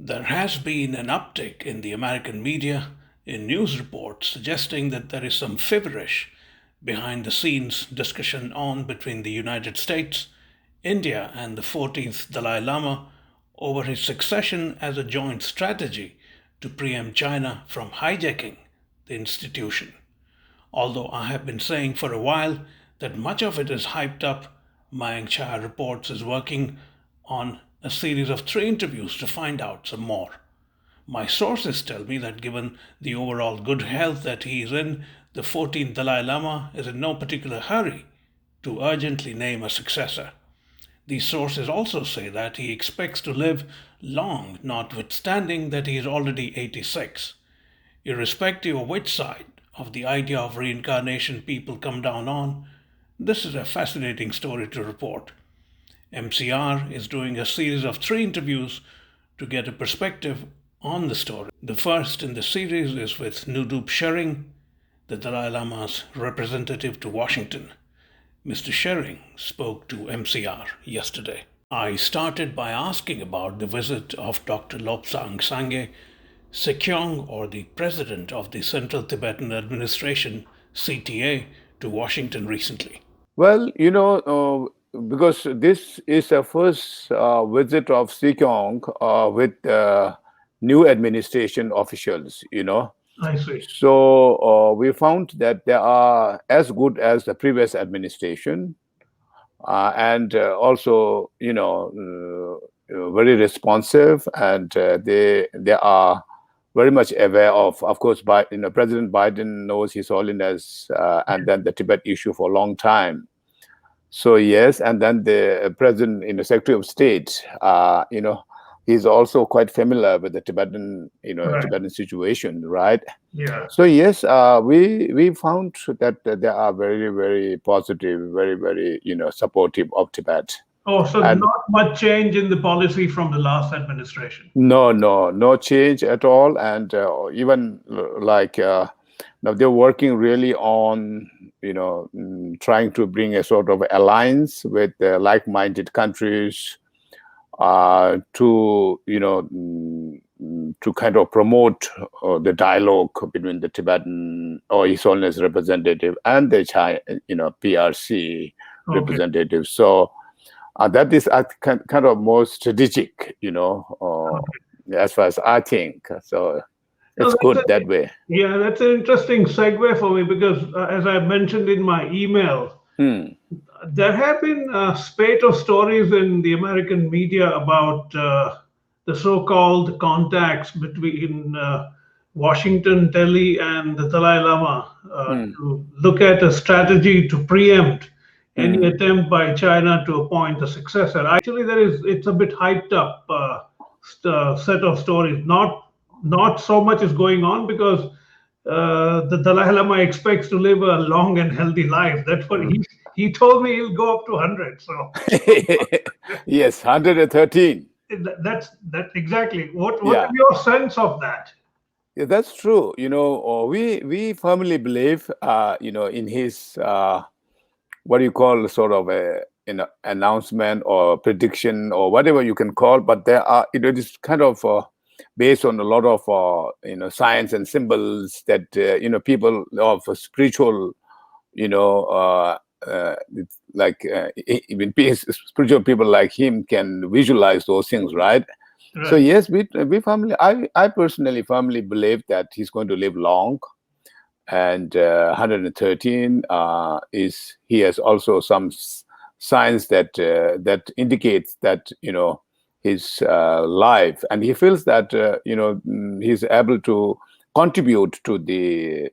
There has been an uptick in the American media in news reports suggesting that there is some feverish behind the scenes discussion on between the United States, India, and the 14th Dalai Lama over his succession as a joint strategy to preempt China from hijacking the institution. Although I have been saying for a while that much of it is hyped up, Mayank Chhaya reports is working on a series of three interviews to find out some more. My sources tell me that given the overall good health that he is in, the 14th Dalai Lama is in no particular hurry to urgently name a successor. These sources also say that he expects to live long, notwithstanding that he is already 86. Irrespective of which side of the idea of reincarnation people come down on, this is a fascinating story to report. MCR is doing a series of three interviews to get a perspective on the story. The first in the series is with Ngodup Tsering, the Dalai Lama's representative to Washington. Mr. Tsering spoke to MCR yesterday. I started by asking about the visit of Dr. Lobsang Sangye Sekyong, or the president of the Central Tibetan Administration, CTA, to Washington recently. Well, because this is a first visit of Sekyong with new administration officials. I see. So we found that they are as good as the previous administration, and also, very responsive, and they are very much aware of course, President Biden knows His Holiness and then the Tibet issue for a long time. So yes, and then the president, Secretary of State, he's also quite familiar with the Tibetan, Right. Tibetan situation, right? Yeah. So yes, we found that they are very, very positive, very, very, supportive of Tibet. Oh, so And not much change in the policy from the last administration. no change at all. And even like now they're working really on, trying to bring a sort of alliance with like-minded countries to, to kind of promote the dialogue between the Tibetan or His Holiness representative and the China, PRC Okay. representative. So that is kind of more strategic, as far as I think. So it's good that way. Yeah, that's an interesting segue for me because, as I mentioned in my email, there have been a spate of stories in the American media about the so-called contacts between Washington, Delhi, and the Dalai Lama to look at a strategy to preempt any attempt by China to appoint a successor. Actually, it's a bit hyped up set of stories. Not so much is going on because the Dalai Lama expects to live a long and healthy life. That's what he told me he'll go up to 100. So yes, 113. that's exactly. What Yeah. is your sense of that? Yeah, that's true. We firmly believe, in his what do you call sort of a announcement or prediction or whatever you can call, but there are it is kind of based on a lot of science and symbols that people of spiritual like even spiritual people like him can visualize those things, right? So Right. yes, we firmly, I personally firmly believe that he's going to live long, and 113 is he has also some signs that that indicates that his life, and he feels that he's able to contribute to the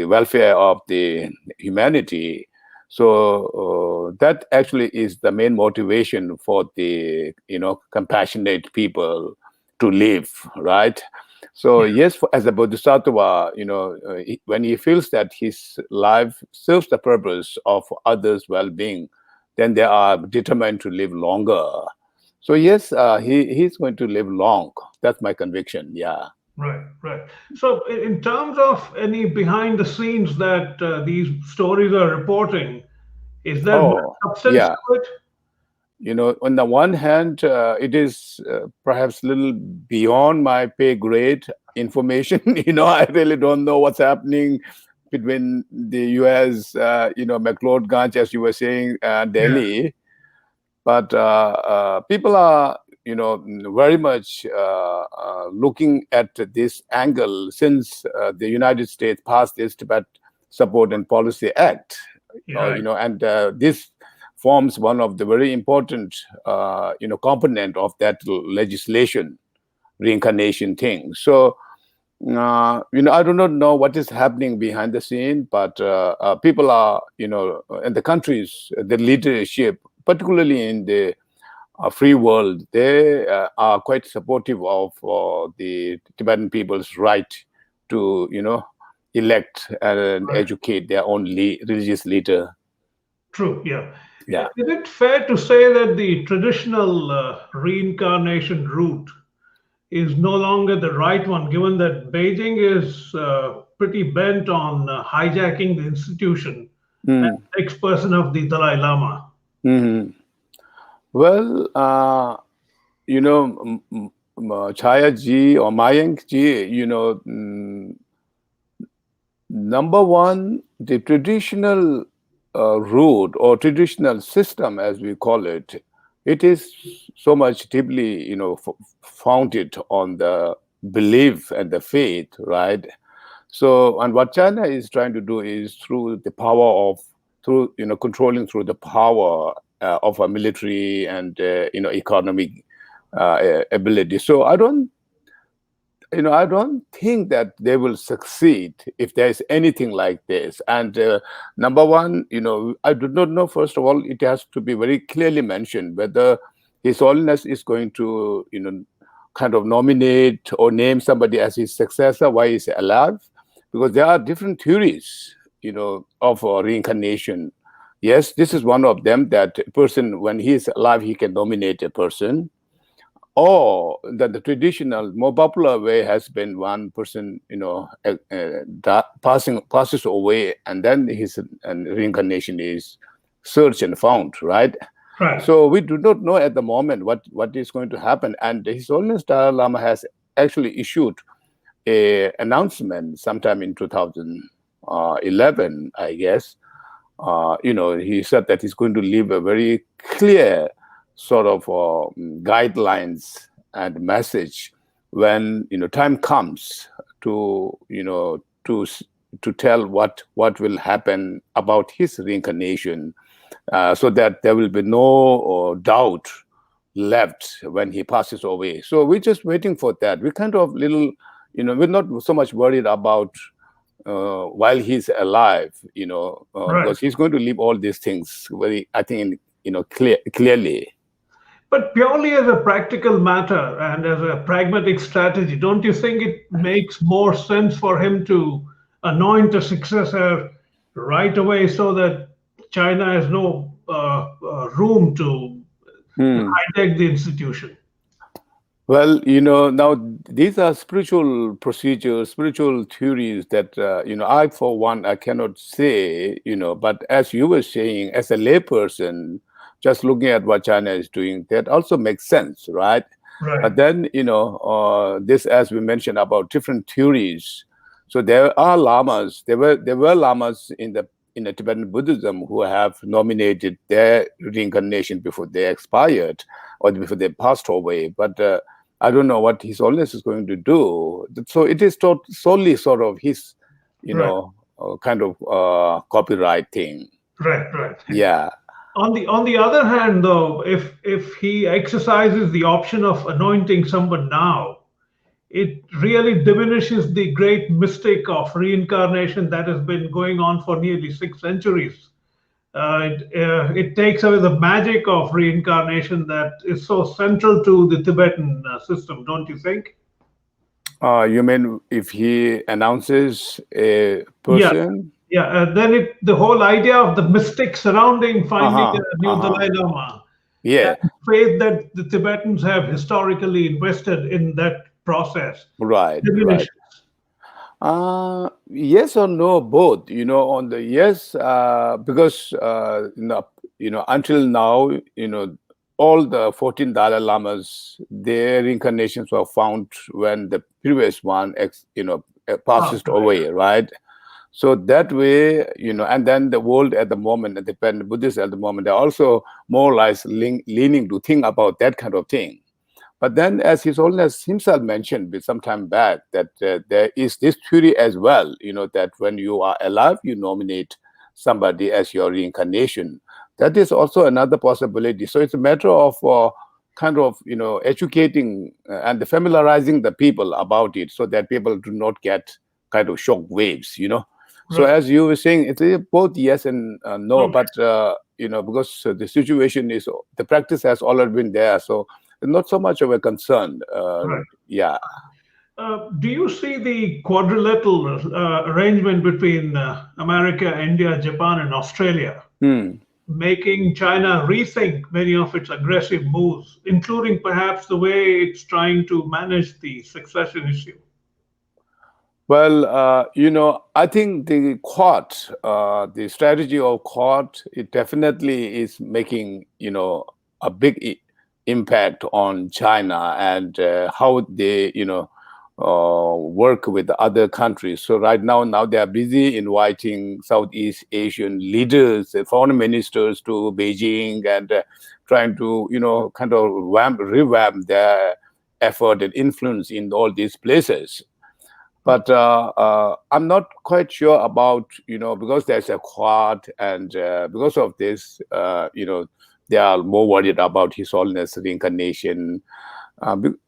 welfare of the humanity. So that actually is the main motivation for the compassionate people to live, right? So yes, as a bodhisattva, when he feels that his life serves the purpose of others' well-being, then they are determined to live longer. So yes, he's going to live long. That's my conviction. Yeah. Right. So, in terms of any behind the scenes that these stories are reporting, is there much Oh, substance yeah. to it? On the one hand, it is perhaps a little beyond my pay grade information. I really don't know what's happening between the US, McLeodganj, as you were saying, Yeah, Delhi. But people are, very much looking at this angle since the United States passed this Tibet Support and Policy Act, you're right. and this forms one of the very important, component of that legislation, reincarnation thing. So, I do not know what is happening behind the scene, but people are, in the countries, the leadership, particularly in the free world, they are quite supportive of the Tibetan people's right to, elect and Right. educate their own religious leader. True. Yeah. Yeah. Is it fair to say that the traditional reincarnation route is no longer the right one, given that Beijing is pretty bent on hijacking the institution and Mm. next person of the Dalai Lama? Mhm. Well, Chaya ji or Mayank ji, number one, the traditional route or traditional system, as we call it, it is so much deeply, founded on the belief and the faith, right? So, and what China is trying to do is through, controlling through the power of a military and, economic ability. So I don't think that they will succeed if there is anything like this. And number one, I do not know, first of all, it has to be very clearly mentioned whether His Holiness is going to, kind of nominate or name somebody as his successor while he's alive, because there are different theories, of reincarnation. Yes, this is one of them, that a person, when he is alive, he can nominate a person, or that the traditional, more popular way has been one person, passes away, and then his reincarnation is searched and found, right? Right. So we do not know at the moment what is going to happen. And His Holiness Dalai Lama has actually issued a announcement sometime in 2011, I guess. He said that he's going to leave a very clear sort of guidelines and message when time comes to to tell what will happen about his reincarnation, so that there will be no doubt left when he passes away. So we're just waiting for that. We kind of little, we're not so much worried about while he's alive, Right. because he's going to leave all these things very, I think, clearly. But purely as a practical matter and as a pragmatic strategy, don't you think it makes more sense for him to anoint a successor right away so that China has no room to Hmm. hijack the institution? Well, now these are spiritual procedures, spiritual theories that, I, for one, I cannot say, but as you were saying, as a layperson, just looking at what China is doing, that also makes sense, right? Right. But then, this, as we mentioned about different theories. So there are lamas, there were lamas in the Tibetan Buddhism who have nominated their reincarnation before they expired or before they passed away. But I don't know what His Holiness is going to do. So it is solely sort of his, Right. kind of copyright thing. Right. Right. Yeah. On the other hand, though, if he exercises the option of anointing someone now, it really diminishes the great mystic of reincarnation that has been going on for nearly 6 centuries. It takes away the magic of reincarnation that is so central to the Tibetan system, don't you think? You mean if he announces a Yeah, person? yeah. Then the whole idea of the mystic surrounding finding Uh-huh. a new Uh-huh. Dalai Lama Yeah. and faith that the Tibetans have historically invested in that process Right. Right. diminishes. Yes or no, both. On the yes, because until now, all the 14 Dalai Lamas, their reincarnations were found when the previous one, Ah, passes right. away, right? So that way, and then the world at the moment, the dependent Buddhists at the moment, they're also more or less leaning to think about that kind of thing. But then, as His Holiness himself mentioned some time back, that there is this theory as well, that when you are alive, you nominate somebody as your reincarnation. That is also another possibility. So it's a matter of kind of, educating and familiarizing the people about it so that people do not get kind of shock waves. So Right. as you were saying, it's both yes and no, Okay. but, because the situation is, the practice has already been there. So not so much of a concern. Right. Yeah. Do you see the quadrilateral arrangement between America, India, Japan, and Australia Hmm. making China rethink many of its aggressive moves, including perhaps the way it's trying to manage the succession issue? Well, I think the strategy of Quad, it definitely is making, a big impact on China and how they, work with other countries. So right now they are busy inviting Southeast Asian leaders, foreign ministers to Beijing and trying to, kind of revamp their effort and influence in all these places. But I'm not quite sure about, because there's a Quad, and because of this, they are more worried about His Holiness reincarnation.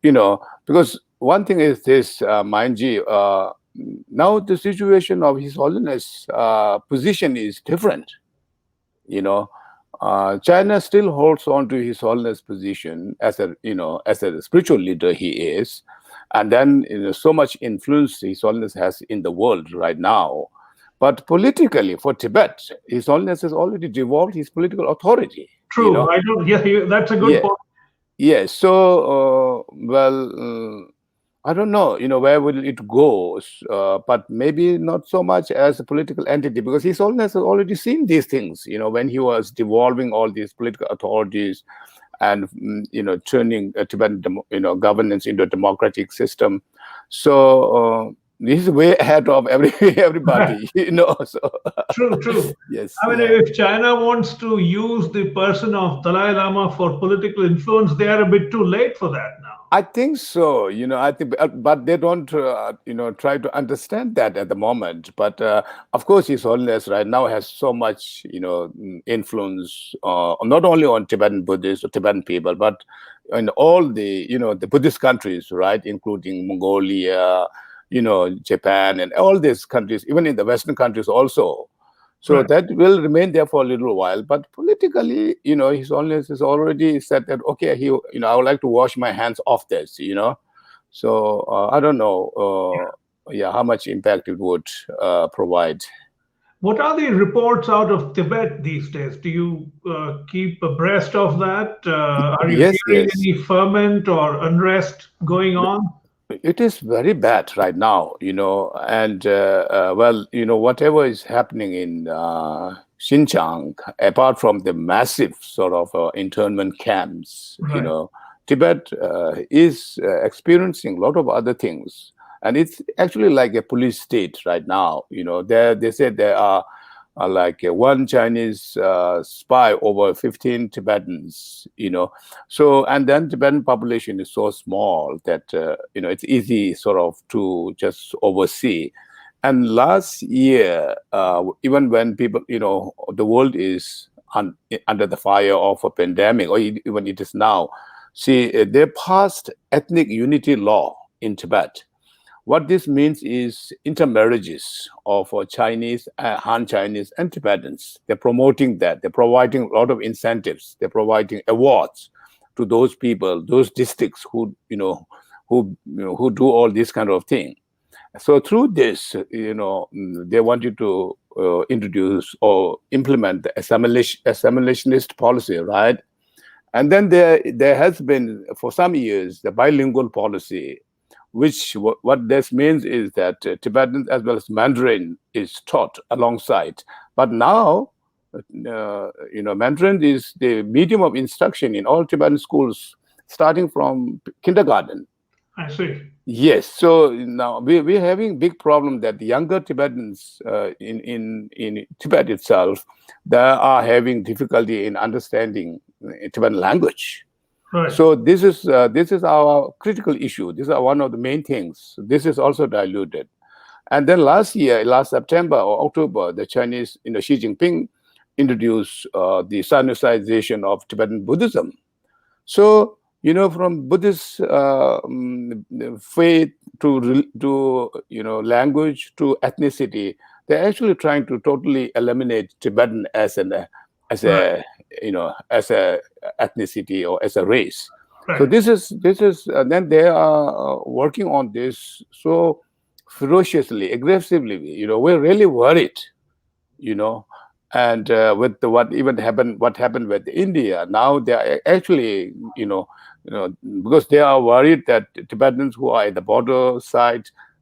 Because one thing is this, mind you, now the situation of His Holiness position is different. You know, China still holds on to His Holiness position as a spiritual leader he is, and then so much influence His Holiness has in the world right now. But politically, for Tibet, His Holiness has already devolved his political authority. True. I don't. Yeah, that's a good Yeah, point. yes. So, I don't know, where will it go? But maybe not so much as a political entity, because His Holiness has already seen these things, when he was devolving all these political authorities and, turning Tibetan, governance into a democratic system. So, he's way ahead of everybody, So, True, true. yes, I mean, yeah. if China wants to use the person of Dalai Lama for political influence, they are a bit too late for that now. I think so. I think, but they don't, try to understand that at the moment. But of course, His Holiness right now has so much, influence, not only on Tibetan Buddhists or Tibetan people, but in all the, the Buddhist countries, right, including Mongolia, Japan, and all these countries, even in the Western countries also. So Right. that will remain there for a little while. But politically, His Holiness has already said that, okay, I would like to wash my hands off this. So I don't know, yeah, how much impact it would provide. What are the reports out of Tibet these days? Do you keep abreast of that? Are you Yes, hearing yes. any ferment or unrest going on? It is very bad right now, and well, whatever is happening in Xinjiang, apart from the massive sort of internment camps, Right. Tibet is experiencing a lot of other things, and it's actually like a police state right now. There they said there are like one Chinese spy over 15 Tibetans. So, and then Tibetan population is so small that it's easy sort of to just oversee. And last year, even when people, the world is under the fire of a pandemic, or even it is now, see, they passed ethnic unity law in Tibet. What this means is intermarriages of Chinese, Han Chinese, and Tibetans. They're promoting that. They're providing a lot of incentives. They're providing awards to those people, those districts who do all this kind of thing. So through this, they want you to introduce or implement the assimilationist policy, right? And then there has been for some years the bilingual policy, which what this means is that Tibetan as well as Mandarin is taught alongside. But now Mandarin is the medium of instruction in all Tibetan schools, starting from kindergarten. I see. Yes, so now we're having big problem that the younger Tibetans in Tibet itself, they are having difficulty in understanding Tibetan language. Right. So this is our critical issue. These are one of the main things. This is also diluted. And then last year, last September or October, the Chinese, Xi Jinping introduced the Sinusization of Tibetan Buddhism. So, from Buddhist faith to language to ethnicity, they're actually trying to totally eliminate Tibetan as Right. a as a ethnicity or as a race. So Right. this is then they are working on this so ferociously, aggressively. We're really worried. You know, and with what happened with India, now they are actually because they are worried that Tibetans who are at the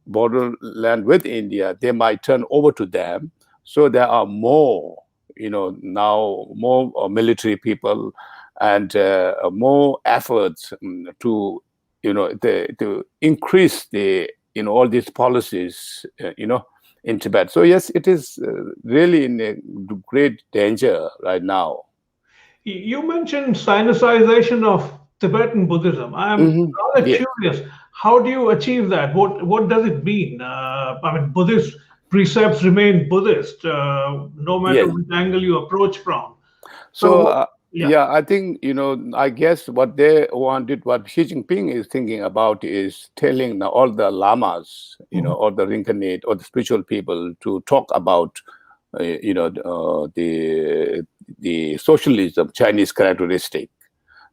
borderland with India, they might turn over to them. So there are more, now more military people and more efforts to increase all these policies, in Tibet. So yes, it is really in a great danger right now. You mentioned Sinicization of Tibetan Buddhism. I'm rather Yes, curious. How do you achieve that? What does it mean? I mean, Buddhist precepts remain Buddhist, no matter yes. which angle you approach from. So, So yeah. yeah, I think I guess what they wanted, what Xi Jinping is thinking about, is telling all the lamas, Mhm. or the reincarnate or the spiritual people to talk about, the socialism Chinese characteristic.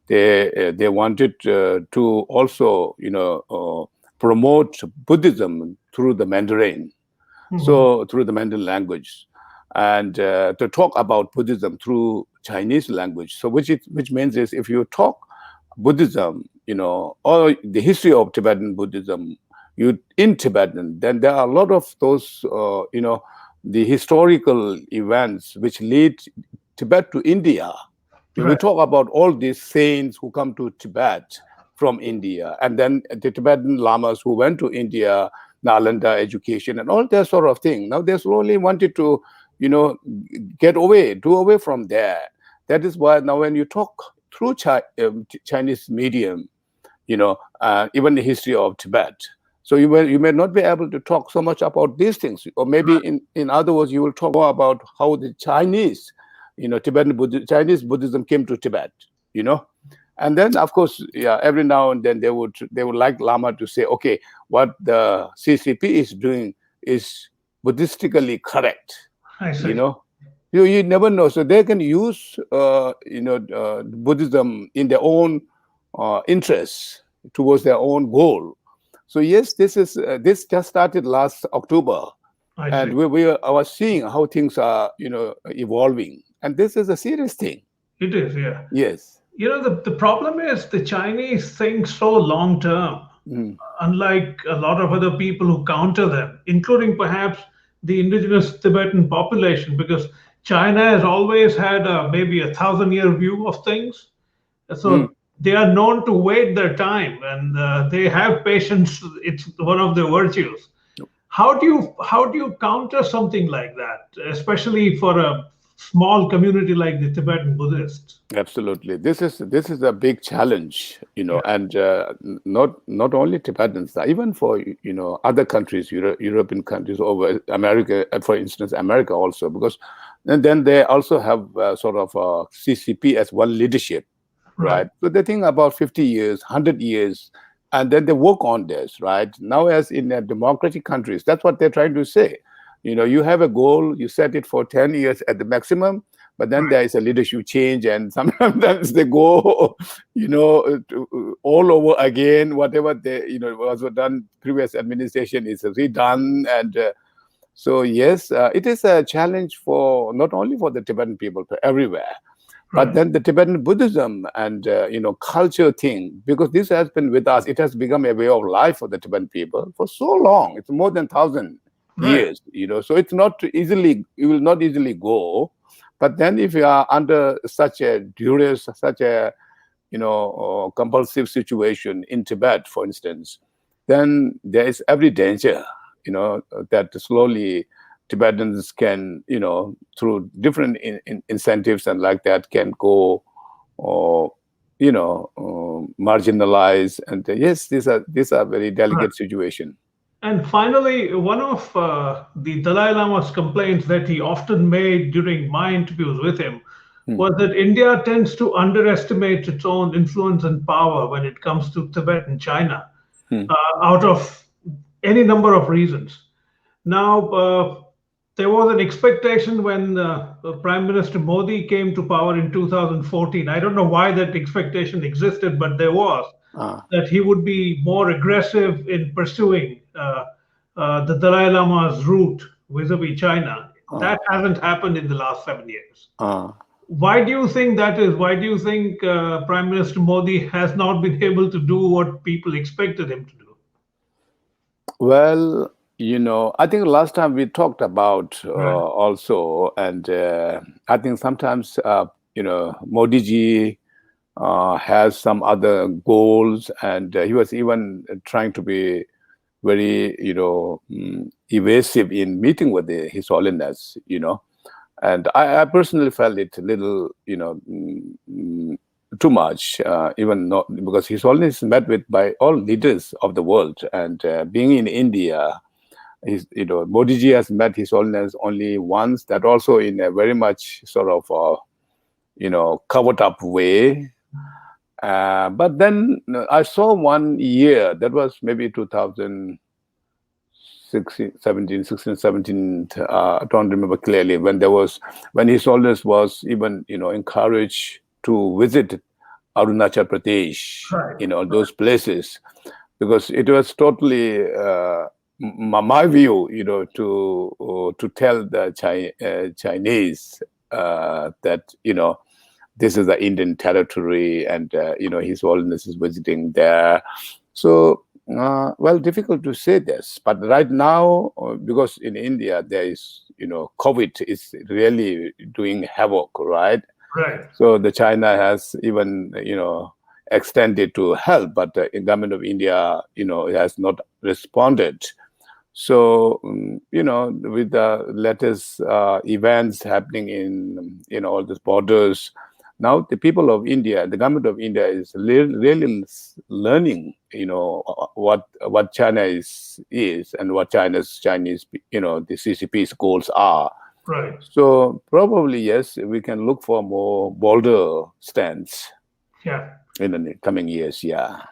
They wanted to also promote Buddhism through the Mandarin, Mhm. so through the Mandarin language, and to talk about Buddhism through Chinese language. So which means is if you talk Buddhism, or the history of Tibetan Buddhism, you in Tibetan, then there are a lot of those the historical events which lead Tibet to India. We Right. talk about all these saints who come to Tibet from India, and then the Tibetan lamas who went to India, Nalanda education, and all that sort of thing. Now they slowly wanted to, do away from there. That is why now when you talk through Chinese medium, even the history of Tibet. So you may not be able to talk so much about these things, or maybe in other words, you will talk more about how the Chinese, Chinese Buddhism came to Tibet, and then of course, yeah, every now and then they would like Lama to say, okay, what the CCP is doing is Buddhistically correct, I you see. know. You never know. So they can use Buddhism in their own interests towards their own goal. So yes, this just started last October, I and see. I was seeing how things are evolving, and this is a serious thing. It is, yeah. Yes. The problem is the Chinese think so long term, Mm. unlike a lot of other people who counter them, including perhaps the indigenous Tibetan population, because China has always had maybe 1,000 year view of things. Mm. So they are known to wait their time, and they have patience. It's one of their virtues. How do you counter something like that, especially for a small community like the Tibetan Buddhists? Absolutely, this is a big challenge, Yeah. and not only Tibetans, even for other countries, European countries, over America, for instance, America also, because and then they also have sort of CCP as one leadership, Right. right? So they think about 50 years, 100 years, and then they work on this, right? Now, as in democratic countries, that's what they're trying to say. You have a goal, you set it for 10 years at the maximum, but then Right. there is a leadership change, and sometimes they go, all over again. Whatever was done previous administration is redone, and so yes, it is a challenge for not only for the Tibetan people, but everywhere. But Right. then the Tibetan Buddhism and culture thing, because this has been with us, it has become a way of life for the Tibetan people for so long. It's more than 1,000 Right. years. So it's not easily, you will not easily go. But then if you are under such a duress, such a compulsive situation in Tibet, for instance, then there is every danger, that slowly Tibetans can, through different incentives and like that, can go, marginalized. And yes, these are very delicate situation. And finally, one of the Dalai Lama's complaints that he often made during my interviews with him was that India tends to underestimate its own influence and power when it comes to Tibet and China, out of any number of reasons. Now, there was an expectation when Prime Minister Modi came to power in 2014. I don't know why that expectation existed, but there was, that he would be more aggressive in pursuing the Dalai Lama's route vis-a-vis China. That hasn't happened in the last 7 years. Why do you think that is? Why do you think Prime Minister Modi has not been able to do what people expected him to do? Well, I think last time we talked about also, and I think sometimes, Modi ji has some other goals, and he was even trying to be very, evasive in meeting with His Holiness, and I personally felt it a little, too much, even not because His Holiness met with by all leaders of the world, and being in India, Modi ji has met His Holiness only once, that also in a very much sort of, covered up way. But then I saw 1 year, that was maybe 2016, 17, I don't remember clearly, when His Holiness was even, encouraged to visit Arunachal Pradesh, those places, because it was totally, my view, to tell the Chinese that, this is the Indian territory, and His Holiness is visiting there. So, well, difficult to say this, but right now, because in India there is, COVID is really doing havoc, right? Right. So the China has even, extended to help, but the government of India, has not responded. So, with the latest events happening in, all these borders, now the people of India, the government of India is really learning, what China is and what Chinese, the CCP's goals are. Right. So probably, yes, we can look for more bolder stance Yeah. in the coming years. Yeah.